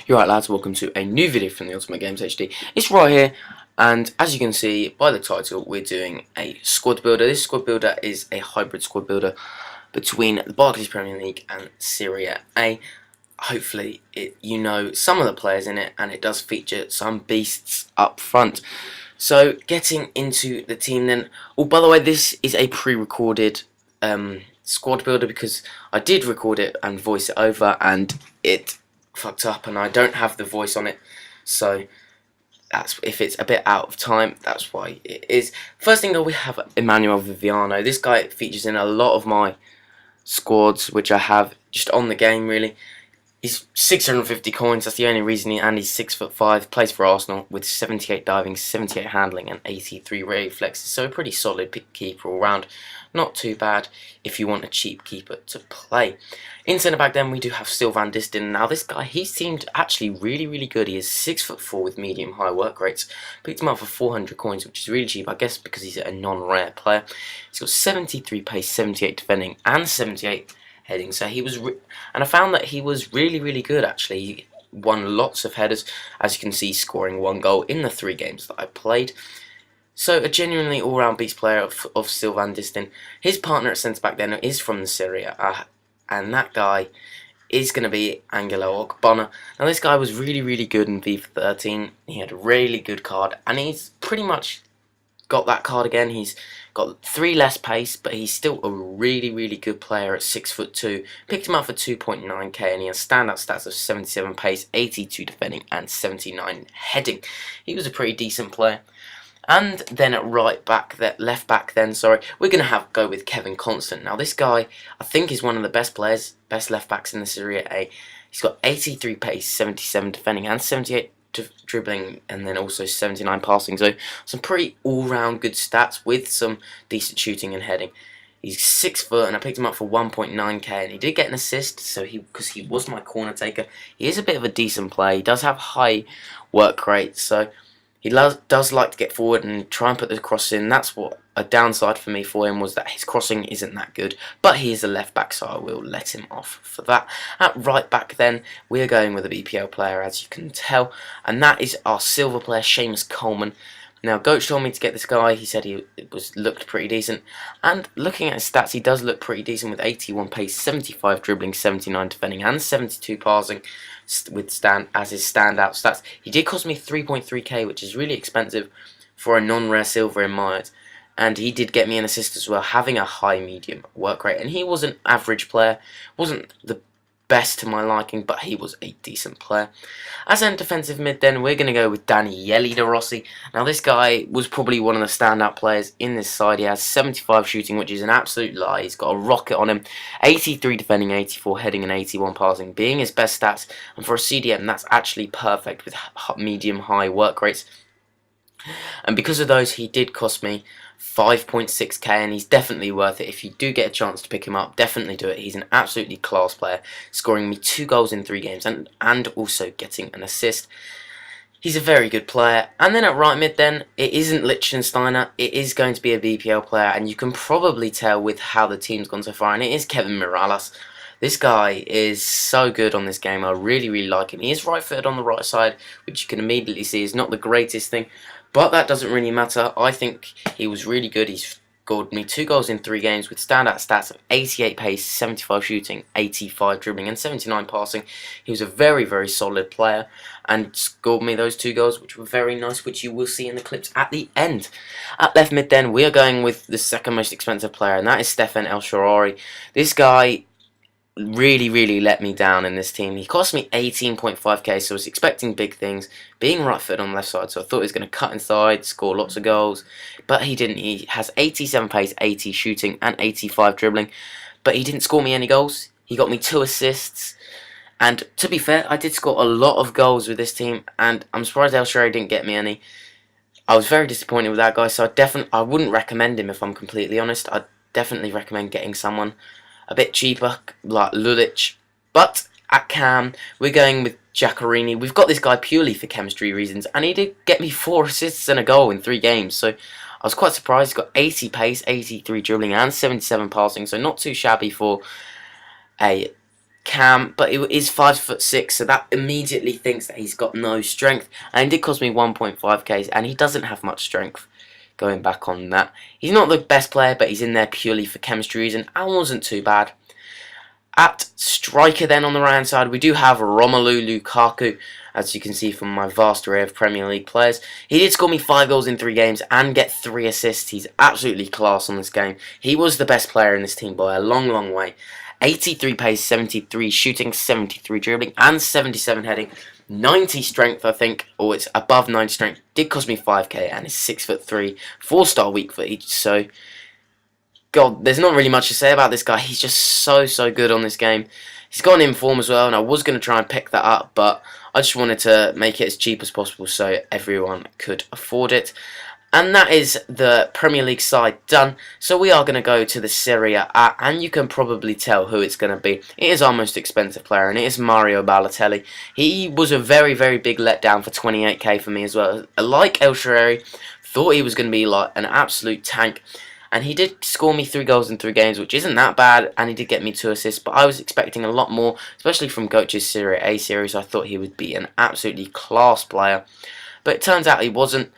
You're right, lads, welcome to a new video from the Ultimate Games HD. It's right here, and as you can see by the title, we're doing a squad builder. This squad builder is a hybrid squad builder between the Barclays Premier League and Serie A. Hopefully, you know some of the players in it, and it does feature some beasts up front. So, getting into the team then. Oh, by the way, this is a pre-recorded squad builder because I did record it and voice it over, and it fucked up and I don't have the voice on it, so that's if it's a bit out of time, that's why it is. First thing though, we have Emmanuel Viviano. This guy features in a lot of my squads which I have just on the game really. He's 650 coins, that's the only reason, and he's 6'5", plays for Arsenal with 78 diving, 78 handling and 83 reflexes, so a pretty solid keeper all round. Not too bad if you want a cheap keeper to play. In centre back then we do have Van Distin. Now this guy, he seemed actually really good. He is 6'4" with medium high work rates. Picked him up for 400 coins, which is really cheap, I guess because he's a non-rare player. He's got 73 pace, 78 defending and 78 heading, so he was and I found that he was really good actually. He won lots of headers, as you can see, scoring 1 goal in the 3 games that I played. So a genuinely all-round beast player of Van Distin. His partner at centre back then is from the Serie A, and that guy is going to be Angelo Ogbonna. Now this guy was really good in FIFA 13. He had a really good card, and he's pretty much got that card again. He's got 3 less pace, but he's still a really good player at 6'2". Picked him up for 2.9k, and he has standout stats of 77 pace, 82 defending, and 79 heading. He was a pretty decent player. And then at left back, we're going to go with Kevin Constant. Now this guy, I think, is one of the best left backs in the Serie A. He's got 83 pace, 77 defending, and 78 dribbling, and then also 79 passing. So some pretty all-round good stats with some decent shooting and heading. He's 6 foot, and I picked him up for 1.9k, and he did get an assist. So because he was my corner taker, he is a bit of a decent player. He does have high work rate, so he does like to get forward and try and put the cross in. That's what a downside for me for him was, that his crossing isn't that good. But he is a left back, so I will let him off for that. At right back then, we are going with a BPL player, as you can tell. And that is our silver player, Seamus Coleman. Now, Coach told me to get this guy. He said he looked pretty decent. And looking at his stats, he does look pretty decent with 81 pace, 75 dribbling, 79 defending, and 72 passing as his standout stats. He did cost me 3.3k, which is really expensive for a non-rare silver in my eyes. And he did get me an assist as well, having a high medium work rate. And he was an average player, wasn't the best to my liking, but he was a decent player. As a defensive mid then, we're going to go with Daniele De Rossi. Now this guy was probably one of the standout players in this side. He has 75 shooting, which is an absolute lie. He's got a rocket on him, 83 defending, 84 heading and 81 passing being his best stats, and for a CDM that's actually perfect with medium high work rates. And because of those, he did cost me 5.6k, and he's definitely worth it. If you do get a chance to pick him up, definitely do it. He's an absolutely class player, scoring me 2 goals in 3 games and also getting an assist. He's a very good player. And then at right mid then, it isn't Liechtensteiner, it is going to be a BPL player, and you can probably tell with how the team's gone so far, and it is Kevin Mirallas. This guy is so good on this game. I really like him. He is right-footed on the right side, which you can immediately see is not the greatest thing, but that doesn't really matter. I think he was really good. He's scored me 2 goals in 3 games with standout stats of 88 pace, 75 shooting, 85 dribbling, and 79 passing. He was a very solid player and scored me those 2 goals, which were very nice, which you will see in the clips at the end. At left mid then, we are going with the second most expensive player, and that is Stefan El Shaarawy. This guy really let me down in this team. He cost me 18.5k, so I was expecting big things, being right foot on the left side, so I thought he was going to cut inside, score lots of goals, but he didn't. He has 87 pace, 80 shooting, and 85 dribbling, but he didn't score me any goals. He got me 2 assists, and to be fair, I did score a lot of goals with this team, and I'm surprised El Shaarawy didn't get me any. I was very disappointed with that guy, so I wouldn't recommend him if I'm completely honest. I'd definitely recommend getting someone a bit cheaper, like Lulic. But at cam, we're going with Giaccherini. We've got this guy purely for chemistry reasons, and he did get me 4 assists and a goal in 3 games, so I was quite surprised. He's got 80 pace, 83 dribbling, and 77 passing, so not too shabby for a Cam, but he is 5'6", so that immediately thinks that he's got no strength, and it did cost me 1.5k, and he doesn't have much strength. Going back on that, he's not the best player, but he's in there purely for chemistry reason, and wasn't too bad. At striker then on the right hand side, we do have Romelu Lukaku, as you can see from my vast array of Premier League players. He did score me 5 goals in 3 games and get 3 assists. He's absolutely class on this game. He was the best player in this team by a long, long way. 83 pace, 73 shooting, 73 dribbling, and 77 heading. 90 strength, I think, or it's above 90 strength. Did cost me 5k, and is 6'3", 4-star weak foot each, so... God, there's not really much to say about this guy. He's just so good on this game. He's got an inform as well, and I was going to try and pick that up, but I just wanted to make it as cheap as possible so everyone could afford it. And that is the Premier League side done. So we are going to go to the Serie A, and you can probably tell who it's going to be. It is our most expensive player, and it is Mario Balotelli. He was a very big letdown for 28k for me as well. Like El Shaarawy, thought he was going to be like an absolute tank. And he did score me 3 goals in 3 games, which isn't that bad, and he did get me 2 assists, but I was expecting a lot more, especially from Coach's Serie A series. I thought he would be an absolutely class player, but it turns out he wasn't.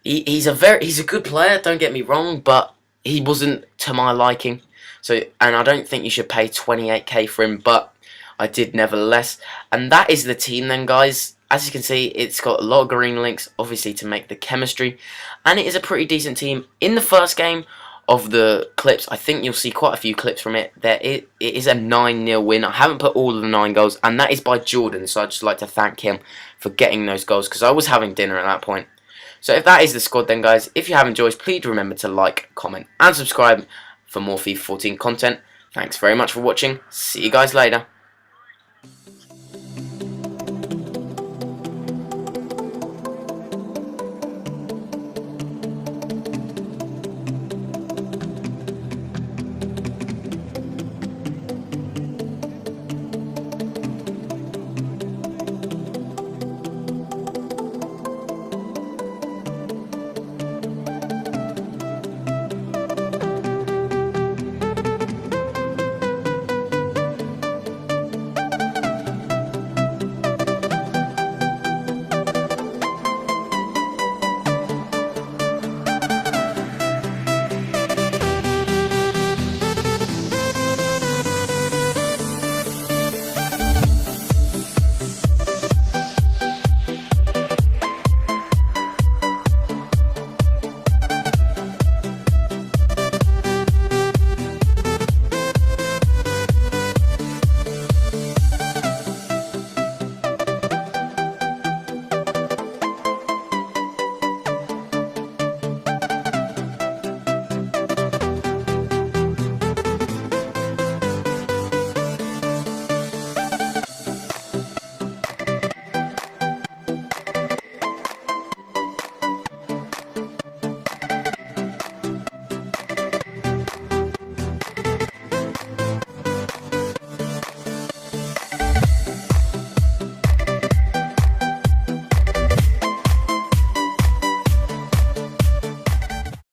He's a good player, don't get me wrong, but he wasn't to my liking. So, and I don't think you should pay 28k for him, but I did nevertheless. And that is the team then, guys. As you can see, it's got a lot of green links, obviously, to make the chemistry. And it is a pretty decent team. In the first game of the clips, I think you'll see quite a few clips from it. It is a 9-0 win. I haven't put all of the 9 goals, and that is by Jordan. So I'd just like to thank him for getting those goals, because I was having dinner at that point. So if that is the squad then, guys, if you have enjoyed, please remember to like, comment, and subscribe for more FIFA 14 content. Thanks very much for watching. See you guys later.